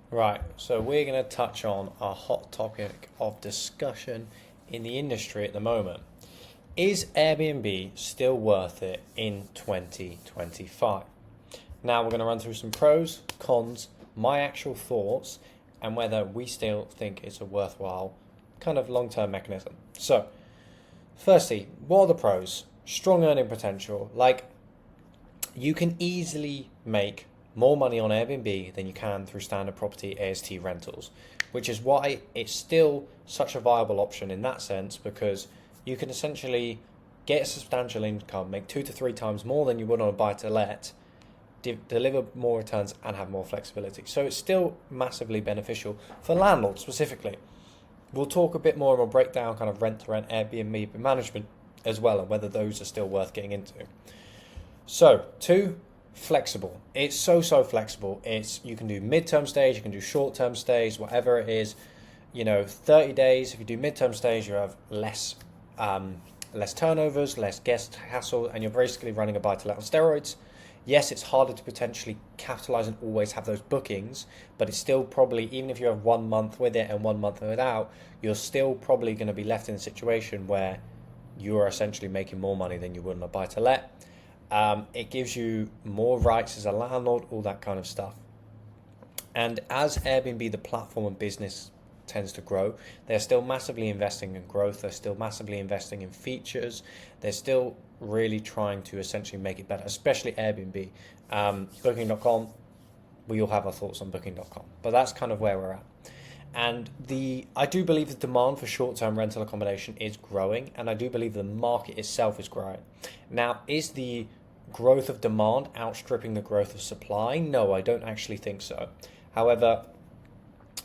Right, so we're going to touch on a hot topic of discussion in the industry at the moment. Is Airbnb still worth it in 2025? Now we're going to run through some pros, cons, my actual thoughts, and whether we still think it's a worthwhile kind of long-term mechanism. So, firstly, what are the pros? Strong earning potential. Like, you can easily make more money on Airbnb than you can through standard property AST rentals, which is why it's still such a viable option in that sense, because you can essentially get a substantial income, make 2 to 3 times more than you would on a buy to let, deliver more returns, and have more flexibility. So it's still massively beneficial for landlords specifically. We'll talk a bit more and we'll break down kind of rent to rent Airbnb management as well, and whether those are still worth getting into. So, two, flexible. It's so flexible. You can do midterm stays, you can do short-term stays, whatever it is. 30 days. If you do midterm stays, you have less turnovers, less guest hassle, and you're basically running a buy-to-let on steroids. Yes, it's harder to potentially capitalize and always have those bookings, but it's still probably, even if you have 1 month with it and 1 month without, you're still probably going to be left in a situation where you are essentially making more money than you would on a buy-to-let. It gives you more rights as a landlord, all that kind of stuff. And as Airbnb, the platform and business tends to grow, they're still massively investing in growth. They're still massively investing in features. They're still really trying to essentially make it better, especially Airbnb. Booking.com, we all have our thoughts on Booking.com, but that's kind of where we're at. And I do believe the demand for short-term rental accommodation is growing, and I do believe the market itself is growing. Now, is the growth of demand outstripping the growth of supply? No, I don't actually think so. However,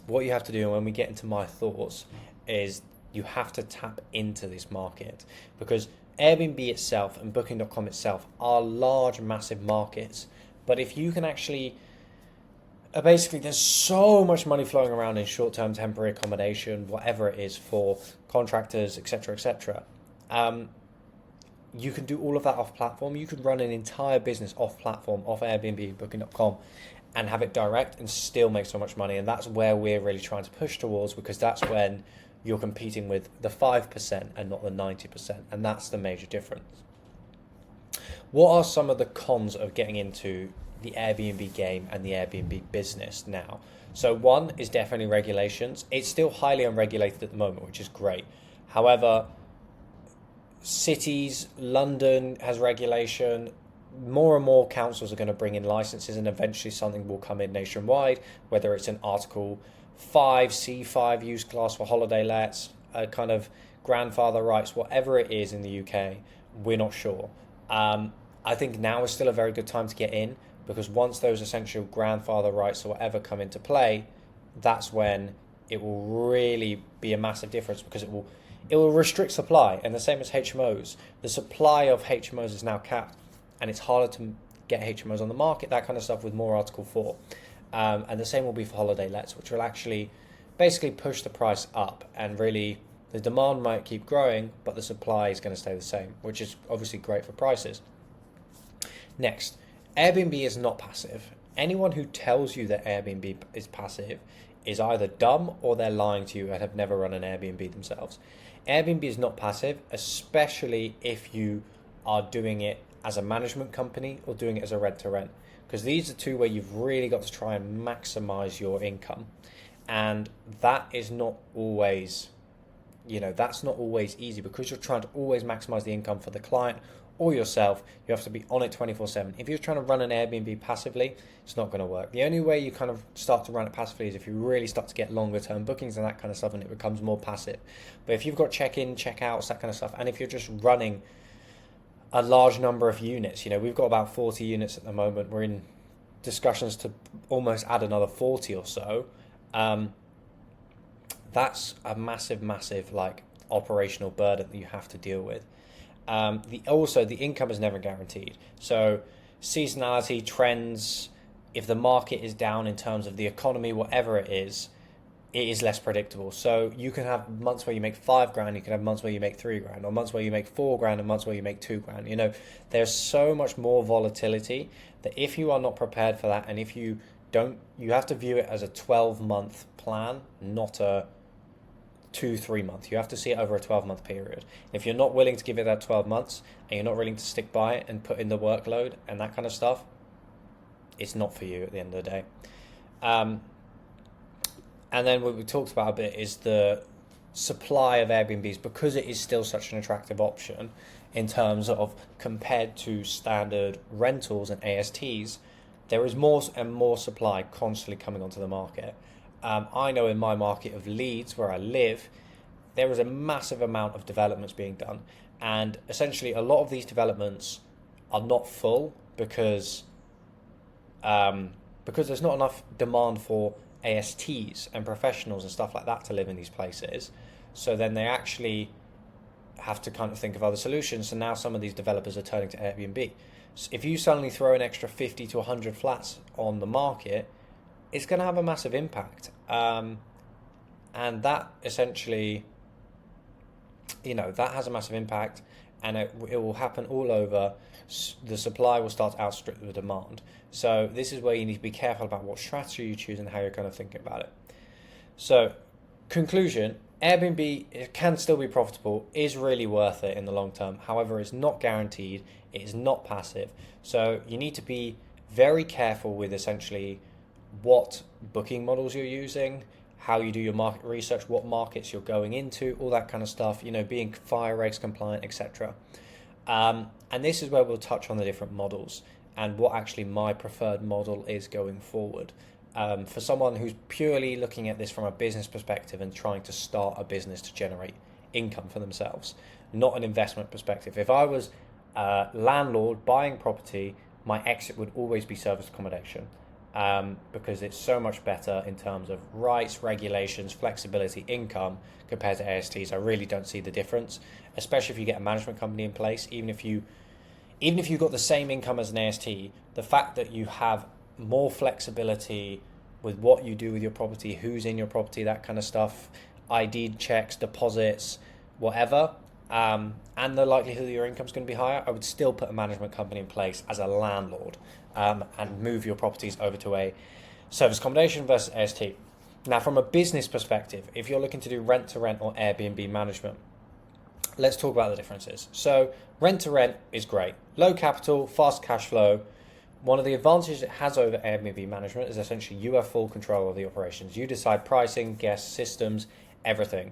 what you have to do, and when we get into my thoughts, is you have to tap into this market, because Airbnb itself and Booking.com itself are large, massive markets. But if you can actually basically, there's so much money flowing around in short-term temporary accommodation, whatever it is, for contractors, etc., etc. You can do all of that off-platform. You could run an entire business off-platform, off Airbnb, Booking.com, and have it direct and still make so much money. And that's where we're really trying to push towards, because that's when you're competing with the 5% and not the 90%. And that's the major difference. What are some of the cons of getting into the Airbnb game and the Airbnb business now? So one is definitely regulations. It's still highly unregulated at the moment, which is great. However, cities, London has regulation. More and more councils are going to bring in licenses, and eventually something will come in nationwide, whether it's an Article 5, C5 use class for holiday lets, a kind of grandfather rights, whatever it is in the UK, we're not sure. I think now is still a very good time to get in, because once those essential grandfather rights or whatever come into play, that's when it will really be a massive difference, because it will restrict supply. And the same as HMOs. The supply of HMOs is now capped, and it's harder to get HMOs on the market, that kind of stuff, with more Article 4. And the same will be for holiday lets, which will actually basically push the price up, and really the demand might keep growing, but the supply is going to stay the same, which is obviously great for prices. Next, Airbnb is not passive. Anyone who tells you that Airbnb is passive is either dumb or they're lying to you and have never run an Airbnb themselves. Airbnb is not passive, especially if you are doing it as a management company or doing it as a rent-to-rent, because these are two where you've really got to try and maximize your income, and that is not always, that's not always easy, because you're trying to always maximize the income for the client or yourself. You have to be on it 24/7. If you're trying to run an Airbnb passively, it's not going to work. The only way you kind of start to run it passively is if you really start to get longer term bookings and that kind of stuff, and it becomes more passive. But if you've got check-in, check-outs, that kind of stuff, and if you're just running a large number of units, we've got about 40 units at the moment. We're in discussions to almost add another 40 or so. That's a massive operational burden that you have to deal with. The income is never guaranteed. So seasonality, trends, if the market is down in terms of the economy, whatever it is less predictable. So you can have months where you make $5,000, you can have months where you make $3,000, or months where you make $4,000, and months where you make $2,000. There's so much more volatility that if you are not prepared for that, and if you you have to view it as a 12-month plan, not a 2-3 month. You have to see it over a 12-month period. If you're not willing to give it that 12 months and you're not willing to stick by it and put in the workload and that kind of stuff, it's not for you at the end of the day. And then what we talked about a bit is the supply of Airbnbs, because it is still such an attractive option in terms of compared to standard rentals and ASTs. There is more and more supply constantly coming onto the market. I know in my market of Leeds, where I live, there is a massive amount of developments being done. And essentially a lot of these developments are not full because there's not enough demand for ASTs and professionals and stuff like that to live in these places. So then they actually have to kind of think of other solutions. So now some of these developers are turning to Airbnb. So if you suddenly throw an extra 50 to 100 flats on the market, it's going to have a massive impact. And that essentially, that has a massive impact, and it will happen all over. The supply will start to outstrip the demand. So this is where you need to be careful about what strategy you choose and how you're kind of thinking about it. So, conclusion, Airbnb can still be profitable, is really worth it in the long term. However, it's not guaranteed, it is not passive. So you need to be very careful with essentially what booking models you're using, how you do your market research, what markets you're going into, all that kind of stuff, being fire regs compliant, etc. And this is where we'll touch on the different models and what actually my preferred model is going forward. For someone who's purely looking at this from a business perspective and trying to start a business to generate income for themselves, not an investment perspective. If I was a landlord buying property, my exit would always be service accommodation, because it's so much better in terms of rights, regulations, flexibility, income compared to ASTs. I really don't see the difference, especially if you get a management company in place. Even if you've got the same income as an AST, the fact that you have more flexibility with what you do with your property, who's in your property, that kind of stuff, ID checks, deposits, whatever, and the likelihood that your income's going to be higher, I would still put a management company in place as a landlord, and move your properties over to a service accommodation versus AST. Now, from a business perspective, if you're looking to do rent-to-rent or Airbnb management, let's talk about the differences. So rent-to-rent is great. Low capital, fast cash flow. One of the advantages it has over Airbnb management is essentially you have full control of the operations. You decide pricing, guests, systems, everything.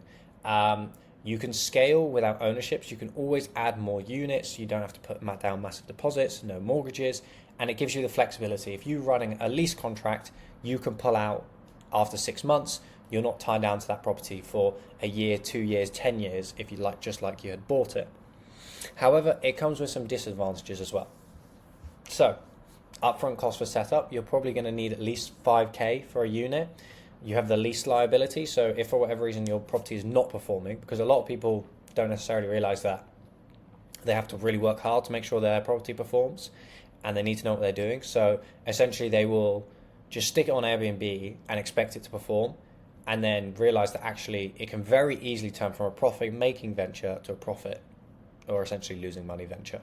You can scale without ownerships. You can always add more units. You don't have to put down massive deposits, no mortgages, and it gives you the flexibility. If you're running a lease contract, you can pull out after 6 months. You're not tied down to that property for a year, 2 years, 10 years, if you like, just like you had bought it. However, it comes with some disadvantages as well. So, upfront cost for setup, you're probably going to need at least 5k for a unit. You have the lease liability, so if for whatever reason your property is not performing, because a lot of people don't necessarily realize that they have to really work hard to make sure their property performs, and they need to know what they're doing. So essentially they will just stick it on Airbnb and expect it to perform, and then realize that actually it can very easily turn from a profit making venture to a profit or essentially losing money venture.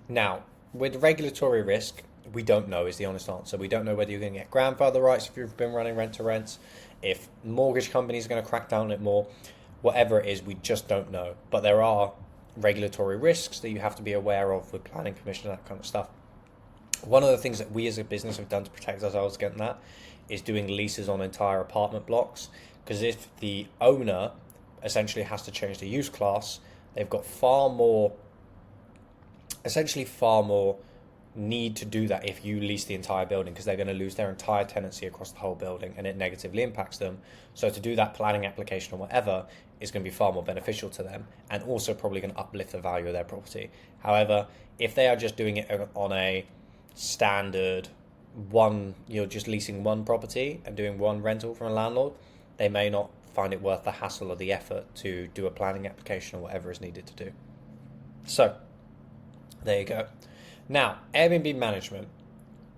Now, with regulatory risk, we don't know is the honest answer. We don't know whether you're going to get grandfather rights if you've been running rent-to-rents, if mortgage companies are going to crack down on it more, whatever it is, we just don't know. But there are regulatory risks that you have to be aware of with planning permission and that kind of stuff. One of the things that we as a business have done to protect ourselves against that is doing leases on entire apartment blocks, because if the owner essentially has to change the use class, they've got far more need to do that if you lease the entire building, because they're going to lose their entire tenancy across the whole building and it negatively impacts them. So to do that planning application or whatever is going to be far more beneficial to them and also probably going to uplift the value of their property. However, if they are just doing it on a standard you're just leasing one property and doing one rental from a landlord, they may not find it worth the hassle or the effort to do a planning application or whatever is needed to do. So there you go. Now, Airbnb management.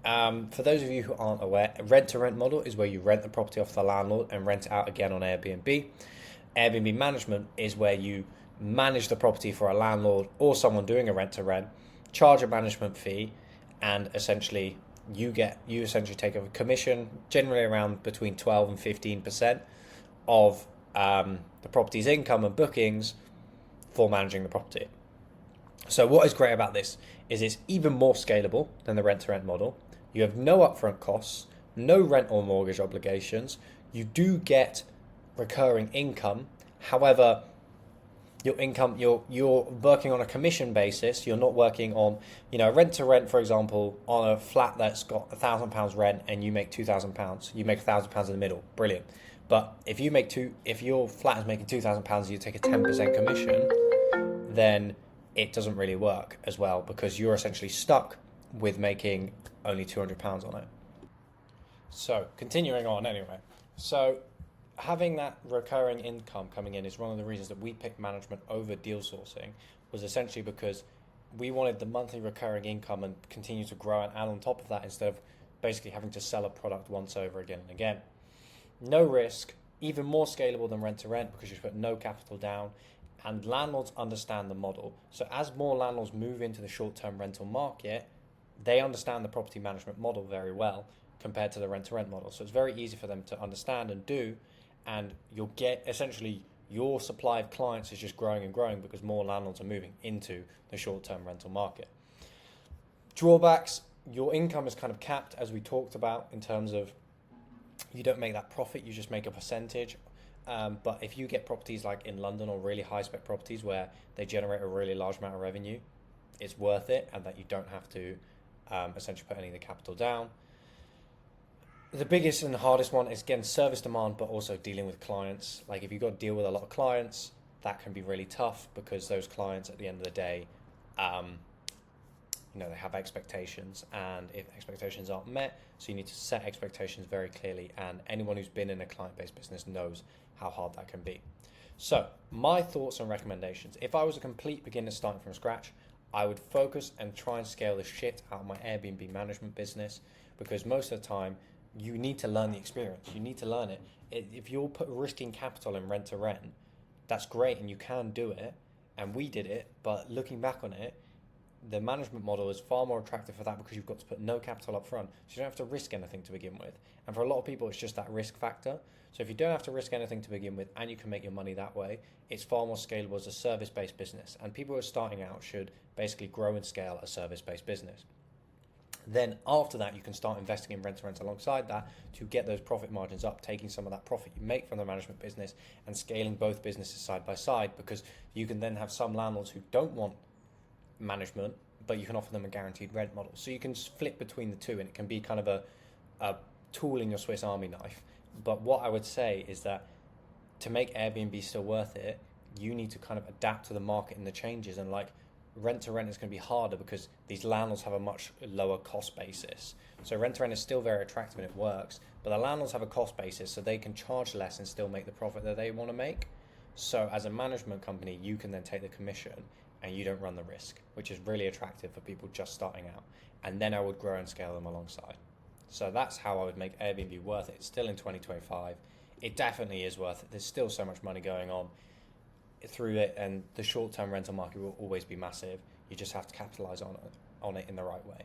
For those of you who aren't aware, a rent-to-rent model is where you rent the property off the landlord and rent it out again on Airbnb. Airbnb management is where you manage the property for a landlord or someone doing a rent-to-rent, charge a management fee, and essentially you essentially take a commission, generally around between 12 and 15% of the property's income and bookings for managing the property. So what is great about this is it's even more scalable than the rent-to-rent model. You have no upfront costs, no rent or mortgage obligations. You do get recurring income. However, your income, you're working on a commission basis. You're not working on, rent to rent, for example, on a flat that's got £1,000 rent and you make £2,000. You make £1,000 in the middle. Brilliant. But if your flat is making £2,000, you take a 10% commission, then it doesn't really work as well, because you're essentially stuck with making only £200 on it. So continuing on anyway. So having that recurring income coming in is one of the reasons that we picked management over deal sourcing, was essentially because we wanted the monthly recurring income and continue to grow and add on top of that, instead of basically having to sell a product once over again and again. No risk, even more scalable than rent to rent, because you put no capital down, and landlords understand the model. So as more landlords move into the short-term rental market, they understand the property management model very well compared to the rent-to-rent model. So it's very easy for them to understand and do, and you'll get essentially your supply of clients is just growing and growing because more landlords are moving into the short-term rental market. Drawbacks, your income is kind of capped, as we talked about, in terms of you don't make that profit, you just make a percentage. But if you get properties like in London, or really high spec properties where they generate a really large amount of revenue, it's worth it, and that you don't have to essentially put any of the capital down. The biggest and hardest one is, again, service demand, but also dealing with clients. Like if you've got to deal with a lot of clients, that can be really tough, because those clients at the end of the day, they have expectations, and if expectations aren't met, so you need to set expectations very clearly, and anyone who's been in a client-based business knows how hard that can be. So my thoughts and recommendations: if I was a complete beginner starting from scratch, I would focus and try and scale the shit out of my Airbnb management business, because most of the time you need to learn the experience. You need to learn it. If you're risking capital in rent to rent, that's great, and you can do it, and we did it, but looking back on it, the management model is far more attractive for that, because you've got to put no capital up front, so you don't have to risk anything to begin with. And for a lot of people, it's just that risk factor. So if you don't have to risk anything to begin with, and you can make your money that way, it's far more scalable as a service-based business. And people who are starting out should basically grow and scale a service-based business. Then after that, you can start investing in rent-to-rent alongside that to get those profit margins up, taking some of that profit you make from the management business and scaling both businesses side by side, because you can then have some landlords who don't want management, but you can offer them a guaranteed rent model. So you can flip between the two, and it can be kind of a tool in your Swiss Army knife. But what I would say is that to make Airbnb still worth it, you need to kind of adapt to the market and the changes. And like rent to rent is going to be harder because these landlords have a much lower cost basis. So rent to rent is still very attractive and it works, but the landlords have a cost basis, so they can charge less and still make the profit that they want to make. So as a management company, you can then take the commission and you don't run the risk, which is really attractive for people just starting out. And then I would grow and scale them alongside. So that's how I would make Airbnb worth it. It's still in 2025. It definitely is worth it. There's still so much money going on through it, and the short-term rental market will always be massive. You just have to capitalize on it in the right way.